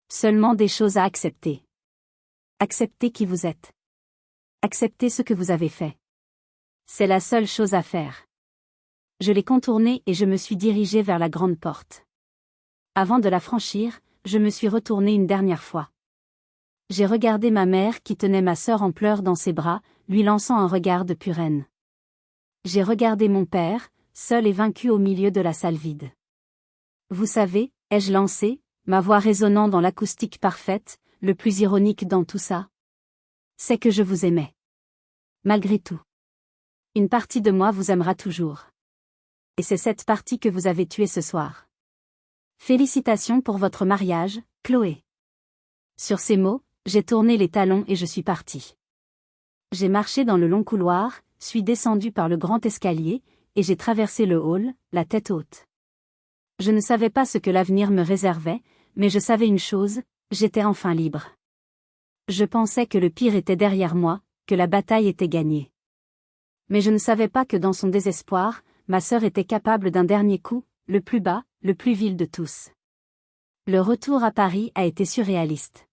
Seulement des choses à accepter. Acceptez qui vous êtes. Acceptez ce que vous avez fait. C'est la seule chose à faire. Je l'ai contourné et je me suis dirigé vers la grande porte. Avant de la franchir, je me suis retourné une dernière fois. J'ai regardé ma mère qui tenait ma sœur en pleurs dans ses bras, lui lançant un regard de pure haine. J'ai regardé mon père, seul et vaincu au milieu de la salle vide. Vous savez, ai-je lancé, ma voix résonnant dans l'acoustique parfaite, le plus ironique dans tout ça. C'est que je vous aimais. Malgré tout. Une partie de moi vous aimera toujours. Et c'est cette partie que vous avez tuée ce soir. Félicitations pour votre mariage, Chloé. Sur ces mots, j'ai tourné les talons et je suis partie. J'ai marché dans le long couloir, suis descendu par le grand escalier, et j'ai traversé le hall, la tête haute. Je ne savais pas ce que l'avenir me réservait, mais je savais une chose, j'étais enfin libre. Je pensais que le pire était derrière moi, que la bataille était gagnée. Mais je ne savais pas que dans son désespoir, ma sœur était capable d'un dernier coup, le plus bas, le plus vil de tous. Le retour à Paris a été surréaliste.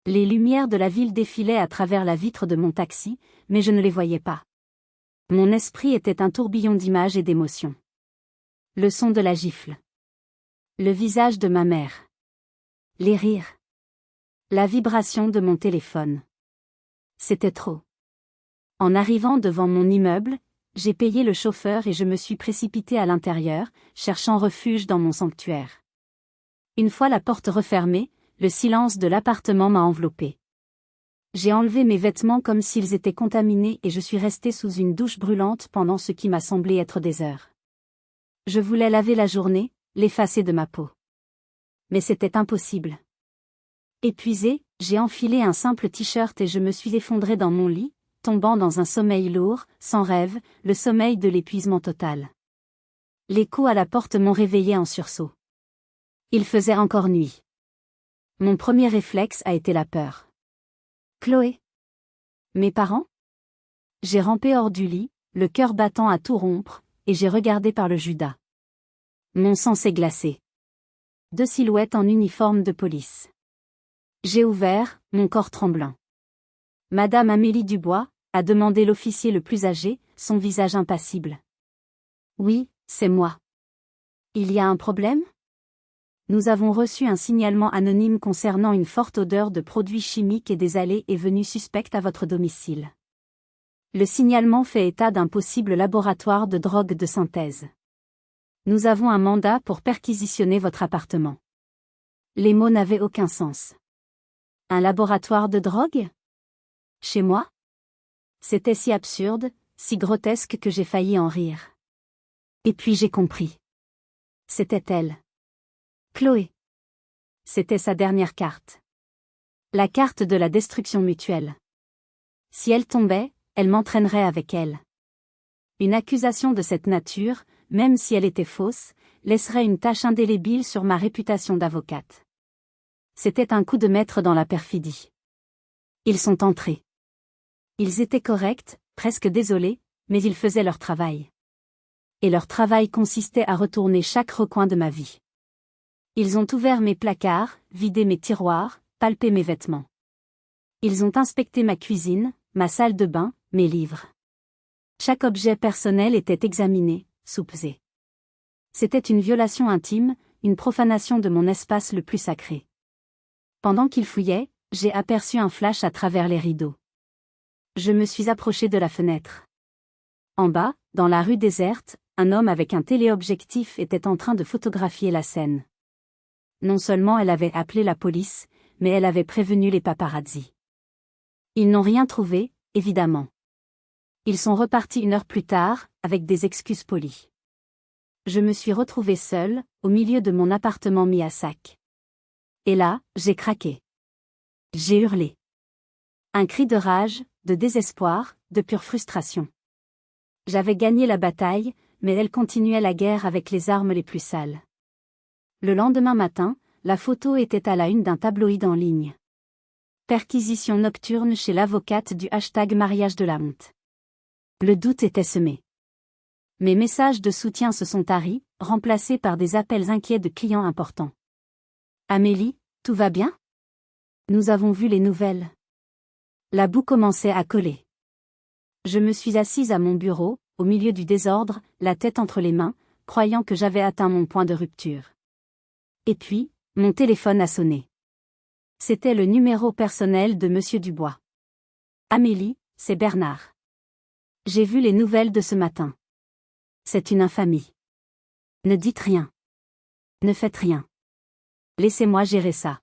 Les lumières de la ville défilaient à travers la vitre de mon taxi, mais je ne les voyais pas. Mon esprit était un tourbillon d'images et d'émotions. Le son de la gifle. Le visage de ma mère. Les rires. La vibration de mon téléphone. C'était trop. En arrivant devant mon immeuble, j'ai payé le chauffeur et je me suis précipité à l'intérieur, cherchant refuge dans mon sanctuaire. Une fois la porte refermée, le silence de l'appartement m'a enveloppé. J'ai enlevé mes vêtements comme s'ils étaient contaminés et je suis resté sous une douche brûlante pendant ce qui m'a semblé être des heures. Je voulais laver la journée, l'effacer de ma peau. Mais c'était impossible. Épuisé, j'ai enfilé un simple t-shirt et je me suis effondré dans mon lit, tombant dans un sommeil lourd, sans rêve, le sommeil de l'épuisement total. Les coups à la porte m'ont réveillé en sursaut. Il faisait encore nuit. Mon premier réflexe a été la peur. Chloé? Mes parents? J'ai rampé hors du lit, le cœur battant à tout rompre, et j'ai regardé par le Judas. Mon sang s'est glacé. 2 silhouettes en uniforme de police. J'ai ouvert, mon corps tremblant. Madame Amélie Dubois, a demandé l'officier le plus âgé, son visage impassible. Oui, c'est moi. Il y a un problème? Nous avons reçu un signalement anonyme concernant une forte odeur de produits chimiques et des allées et venues suspectes à votre domicile. Le signalement fait état d'un possible laboratoire de drogue de synthèse. Nous avons un mandat pour perquisitionner votre appartement. Les mots n'avaient aucun sens. Un laboratoire de drogue? Chez moi? C'était si absurde, si grotesque que j'ai failli en rire. Et puis j'ai compris. C'était elle. Chloé. C'était sa dernière carte. La carte de la destruction mutuelle. Si elle tombait, elle m'entraînerait avec elle. Une accusation de cette nature, même si elle était fausse, laisserait une tache indélébile sur ma réputation d'avocate. C'était un coup de maître dans la perfidie. Ils sont entrés. Ils étaient corrects, presque désolés, mais ils faisaient leur travail. Et leur travail consistait à retourner chaque recoin de ma vie. Ils ont ouvert mes placards, vidé mes tiroirs, palpé mes vêtements. Ils ont inspecté ma cuisine, ma salle de bain, mes livres. Chaque objet personnel était examiné, soupesé. C'était une violation intime, une profanation de mon espace le plus sacré. Pendant qu'ils fouillaient, j'ai aperçu un flash à travers les rideaux. Je me suis approché de la fenêtre. En bas, dans la rue déserte, un homme avec un téléobjectif était en train de photographier la scène. Non seulement elle avait appelé la police, mais elle avait prévenu les paparazzis. Ils n'ont rien trouvé, évidemment. Ils sont repartis 1 heure plus tard, avec des excuses polies. Je me suis retrouvée seule, au milieu de mon appartement mis à sac. Et là, j'ai craqué. J'ai hurlé. Un cri de rage, de désespoir, de pure frustration. J'avais gagné la bataille, mais elle continuait la guerre avec les armes les plus sales. Le lendemain matin, la photo était à la une d'un tabloïd en ligne. Perquisition nocturne chez l'avocate du #mariage de la honte. Le doute était semé. Mes messages de soutien se sont taris, remplacés par des appels inquiets de clients importants. Amélie, tout va bien? Nous avons vu les nouvelles. La boue commençait à coller. Je me suis assise à mon bureau, au milieu du désordre, la tête entre les mains, croyant que j'avais atteint mon point de rupture. Et puis, mon téléphone a sonné. C'était le numéro personnel de Monsieur Dubois. Amélie, c'est Bernard. J'ai vu les nouvelles de ce matin. C'est une infamie. Ne dites rien. Ne faites rien. Laissez-moi gérer ça.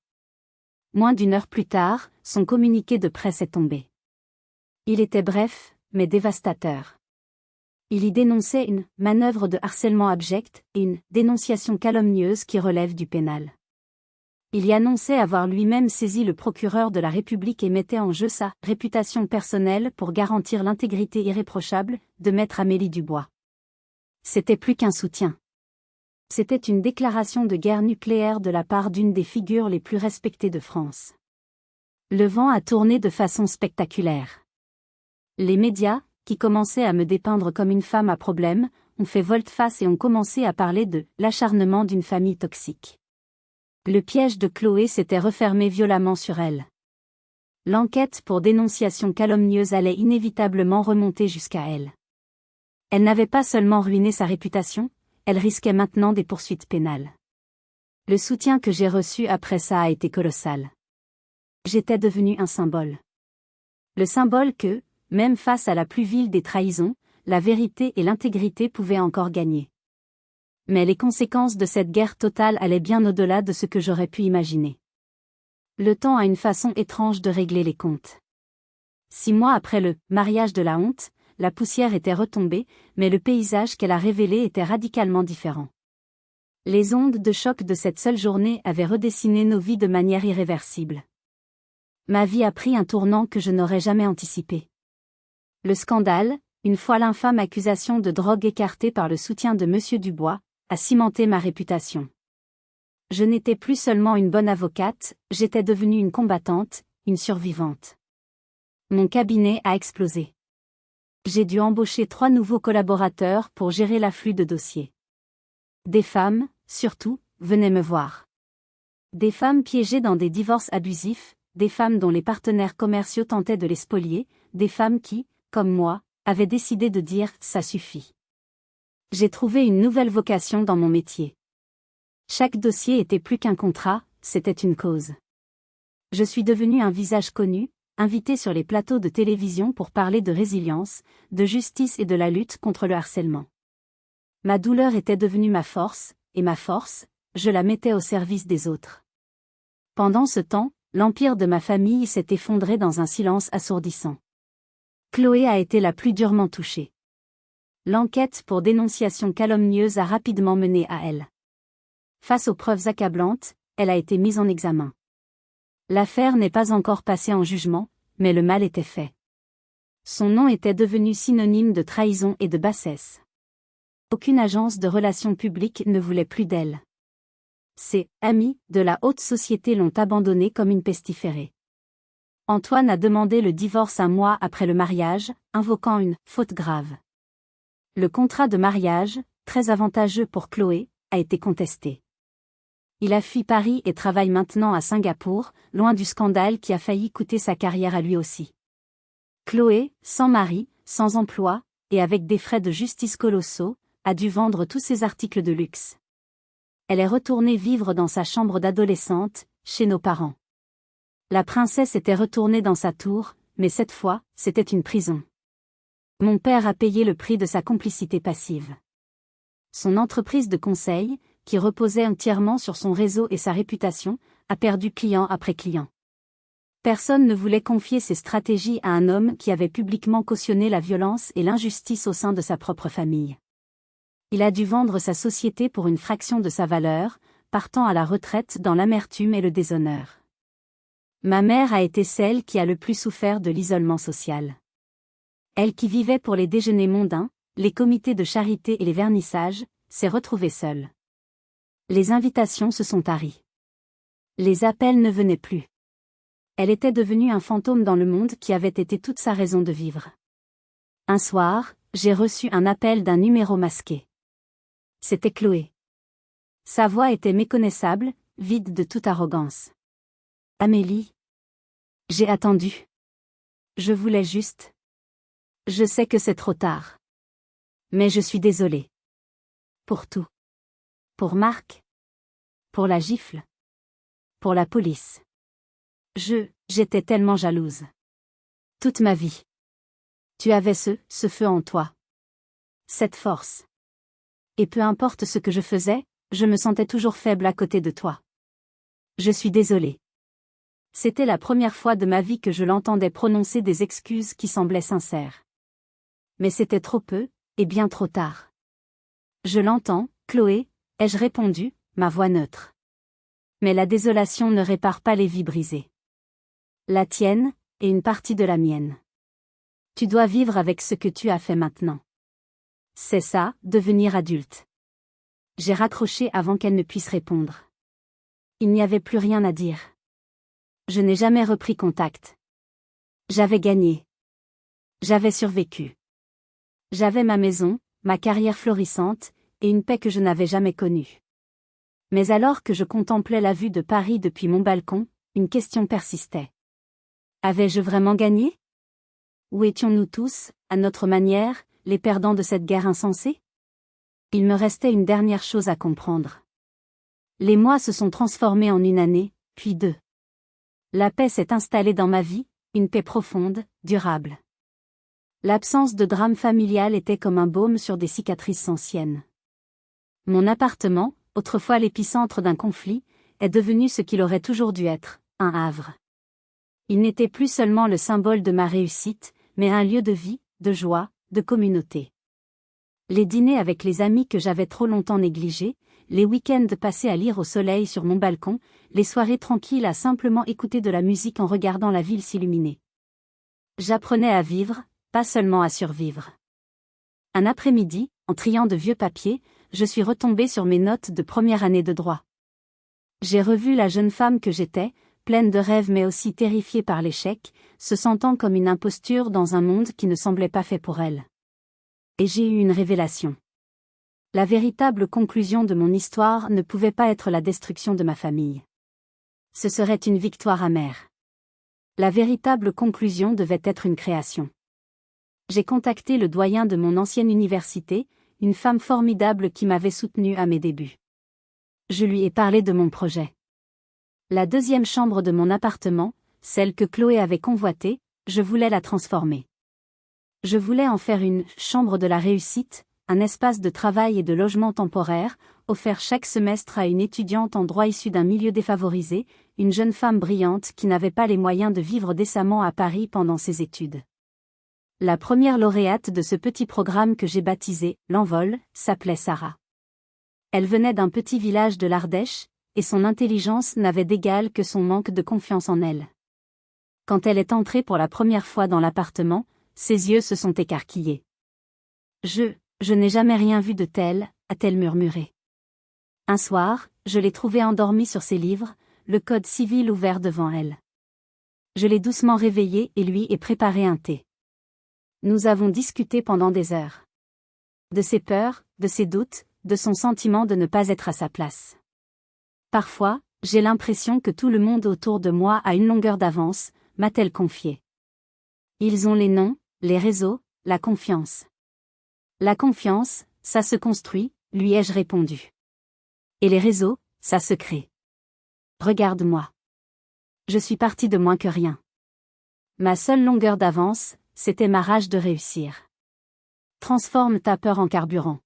Moins d'une heure plus tard, son communiqué de presse est tombé. Il était bref, mais dévastateur. Il y dénonçait une manœuvre de harcèlement abject et une dénonciation calomnieuse qui relève du pénal. Il y annonçait avoir lui-même saisi le procureur de la République et mettait en jeu sa réputation personnelle pour garantir l'intégrité irréprochable de maître Amélie Dubois. C'était plus qu'un soutien. C'était une déclaration de guerre nucléaire de la part d'une des figures les plus respectées de France. Le vent a tourné de façon spectaculaire. Les médias, qui commençaient à me dépeindre comme une femme à problème, ont fait volte-face et ont commencé à parler de l'acharnement d'une famille toxique. Le piège de Chloé s'était refermé violemment sur elle. L'enquête pour dénonciation calomnieuse allait inévitablement remonter jusqu'à elle. Elle n'avait pas seulement ruiné sa réputation, elle risquait maintenant des poursuites pénales. Le soutien que j'ai reçu après ça a été colossal. J'étais devenu un symbole. Le symbole que, même face à la plus vile des trahisons, la vérité et l'intégrité pouvaient encore gagner. Mais les conséquences de cette guerre totale allaient bien au-delà de ce que j'aurais pu imaginer. Le temps a une façon étrange de régler les comptes. 6 mois après le mariage de la honte, la poussière était retombée, mais le paysage qu'elle a révélé était radicalement différent. Les ondes de choc de cette seule journée avaient redessiné nos vies de manière irréversible. Ma vie a pris un tournant que je n'aurais jamais anticipé. Le scandale, une fois l'infâme accusation de drogue écartée par le soutien de Monsieur Dubois, a cimenté ma réputation. Je n'étais plus seulement une bonne avocate, j'étais devenue une combattante, une survivante. Mon cabinet a explosé. J'ai dû embaucher 3 nouveaux collaborateurs pour gérer l'afflux de dossiers. Des femmes, surtout, venaient me voir. Des femmes piégées dans des divorces abusifs, des femmes dont les partenaires commerciaux tentaient de les spolier, des femmes qui, comme moi, avaient décidé de dire « ça suffit ». J'ai trouvé une nouvelle vocation dans mon métier. Chaque dossier était plus qu'un contrat, c'était une cause. Je suis devenu un visage connu, invité sur les plateaux de télévision pour parler de résilience, de justice et de la lutte contre le harcèlement. Ma douleur était devenue ma force, et ma force, je la mettais au service des autres. Pendant ce temps, l'empire de ma famille s'est effondré dans un silence assourdissant. Chloé a été la plus durement touchée. L'enquête pour dénonciation calomnieuse a rapidement mené à elle. Face aux preuves accablantes, elle a été mise en examen. L'affaire n'est pas encore passée en jugement, mais le mal était fait. Son nom était devenu synonyme de trahison et de bassesse. Aucune agence de relations publiques ne voulait plus d'elle. Ses amis de la haute société l'ont abandonnée comme une pestiférée. Antoine a demandé le divorce 1 mois après le mariage, invoquant une faute grave. Le contrat de mariage, très avantageux pour Chloé, a été contesté. Il a fui Paris et travaille maintenant à Singapour, loin du scandale qui a failli coûter sa carrière à lui aussi. Chloé, sans mari, sans emploi, et avec des frais de justice colossaux, a dû vendre tous ses articles de luxe. Elle est retournée vivre dans sa chambre d'adolescente, chez nos parents. La princesse était retournée dans sa tour, mais cette fois, c'était une prison. Mon père a payé le prix de sa complicité passive. Son entreprise de conseil, qui reposait entièrement sur son réseau et sa réputation, a perdu client après client. Personne ne voulait confier ses stratégies à un homme qui avait publiquement cautionné la violence et l'injustice au sein de sa propre famille. Il a dû vendre sa société pour une fraction de sa valeur, partant à la retraite dans l'amertume et le déshonneur. Ma mère a été celle qui a le plus souffert de l'isolement social. Elle qui vivait pour les déjeuners mondains, les comités de charité et les vernissages, s'est retrouvée seule. Les invitations se sont taries. Les appels ne venaient plus. Elle était devenue un fantôme dans le monde qui avait été toute sa raison de vivre. Un soir, j'ai reçu un appel d'un numéro masqué. C'était Chloé. Sa voix était méconnaissable, vide de toute arrogance. Amélie. J'ai attendu. Je voulais juste. Je sais que c'est trop tard. Mais je suis désolée. Pour tout. Pour Marc. Pour la gifle. Pour la police. J'étais tellement jalouse. Toute ma vie. Tu avais ce feu en toi. Cette force. Et peu importe ce que je faisais, je me sentais toujours faible à côté de toi. Je suis désolée. C'était la première fois de ma vie que je l'entendais prononcer des excuses qui semblaient sincères. Mais c'était trop peu, et bien trop tard. Je l'entends, Chloé, ai-je répondu, ma voix neutre. Mais la désolation ne répare pas les vies brisées. La tienne, et une partie de la mienne. Tu dois vivre avec ce que tu as fait maintenant. C'est ça, devenir adulte. J'ai raccroché avant qu'elle ne puisse répondre. Il n'y avait plus rien à dire. Je n'ai jamais repris contact. J'avais gagné. J'avais survécu. J'avais ma maison, ma carrière florissante, et une paix que je n'avais jamais connue. Mais alors que je contemplais la vue de Paris depuis mon balcon, une question persistait. Avais-je vraiment gagné? Où étions-nous tous, à notre manière, les perdants de cette guerre insensée? Il me restait une dernière chose à comprendre. Les mois se sont transformés en une année, puis deux. La paix s'est installée dans ma vie, une paix profonde, durable. L'absence de drame familial était comme un baume sur des cicatrices anciennes. Mon appartement, autrefois l'épicentre d'un conflit, est devenu ce qu'il aurait toujours dû être, un havre. Il n'était plus seulement le symbole de ma réussite, mais un lieu de vie, de joie, de communauté. Les dîners avec les amis que j'avais trop longtemps négligés, les week-ends passés à lire au soleil sur mon balcon, les soirées tranquilles à simplement écouter de la musique en regardant la ville s'illuminer. J'apprenais à vivre, pas seulement à survivre. Un après-midi, en triant de vieux papiers, je suis retombée sur mes notes de première année de droit. J'ai revu la jeune femme que j'étais, pleine de rêves mais aussi terrifiée par l'échec, se sentant comme une imposture dans un monde qui ne semblait pas fait pour elle. Et j'ai eu une révélation. La véritable conclusion de mon histoire ne pouvait pas être la destruction de ma famille. Ce serait une victoire amère. La véritable conclusion devait être une création. J'ai contacté le doyen de mon ancienne université, une femme formidable qui m'avait soutenue à mes débuts. Je lui ai parlé de mon projet. La deuxième chambre de mon appartement, celle que Chloé avait convoitée, je voulais la transformer. Je voulais en faire une « chambre de la réussite », un espace de travail et de logement temporaire, offert chaque semestre à une étudiante en droit issue d'un milieu défavorisé, une jeune femme brillante qui n'avait pas les moyens de vivre décemment à Paris pendant ses études. La première lauréate de ce petit programme que j'ai baptisé « L'Envol » s'appelait Sarah. Elle venait d'un petit village de l'Ardèche, et son intelligence n'avait d'égal que son manque de confiance en elle. Quand elle est entrée pour la première fois dans l'appartement, ses yeux se sont écarquillés. Je n'ai jamais rien vu de tel, a-t-elle murmuré. Un soir, je l'ai trouvée endormie sur ses livres, le code civil ouvert devant elle. Je l'ai doucement réveillée et lui ai préparé un thé. Nous avons discuté pendant des heures. De ses peurs, de ses doutes, de son sentiment de ne pas être à sa place. Parfois, j'ai l'impression que tout le monde autour de moi a une longueur d'avance, m'a-t-elle confié. Ils ont les noms, les réseaux, la confiance. La confiance, ça se construit, lui ai-je répondu. Et les réseaux, ça se crée. Regarde-moi. Je suis partie de moins que rien. Ma seule longueur d'avance, c'était ma rage de réussir. Transforme ta peur en carburant.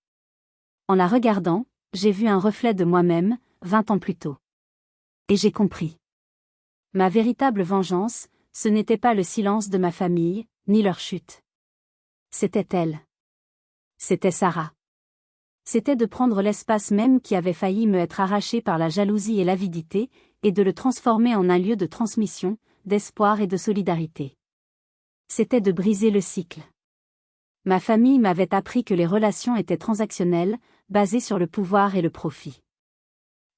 En la regardant, j'ai vu un reflet de moi-même, 20 ans plus tôt. Et j'ai compris. Ma véritable vengeance, ce n'était pas le silence de ma famille, ni leur chute. C'était elle. C'était Sarah. C'était de prendre l'espace même qui avait failli me être arraché par la jalousie et l'avidité, et de le transformer en un lieu de transmission, d'espoir et de solidarité. C'était de briser le cycle. Ma famille m'avait appris que les relations étaient transactionnelles, basées sur le pouvoir et le profit.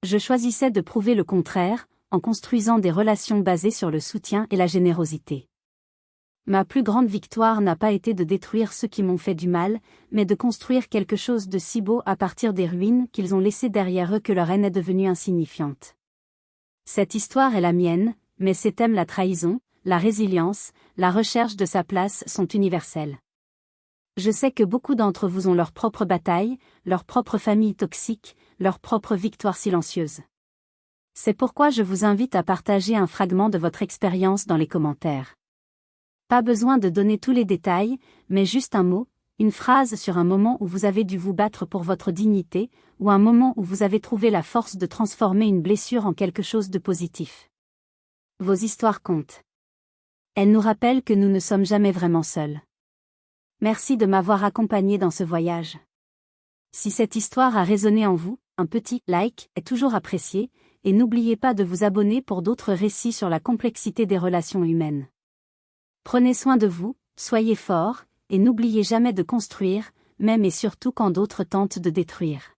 Je choisissais de prouver le contraire, en construisant des relations basées sur le soutien et la générosité. Ma plus grande victoire n'a pas été de détruire ceux qui m'ont fait du mal, mais de construire quelque chose de si beau à partir des ruines qu'ils ont laissées derrière eux que leur haine est devenue insignifiante. Cette histoire est la mienne, mais ces thèmes, la trahison, la résilience, la recherche de sa place sont universels. Je sais que beaucoup d'entre vous ont leur propre bataille, leur propre famille toxique, leur propre victoire silencieuse. C'est pourquoi je vous invite à partager un fragment de votre expérience dans les commentaires. Pas besoin de donner tous les détails, mais juste un mot, une phrase sur un moment où vous avez dû vous battre pour votre dignité, ou un moment où vous avez trouvé la force de transformer une blessure en quelque chose de positif. Vos histoires comptent. Elles nous rappellent que nous ne sommes jamais vraiment seuls. Merci de m'avoir accompagné dans ce voyage. Si cette histoire a résonné en vous, un petit like est toujours apprécié, et n'oubliez pas de vous abonner pour d'autres récits sur la complexité des relations humaines. Prenez soin de vous, soyez forts, et n'oubliez jamais de construire, même et surtout quand d'autres tentent de détruire.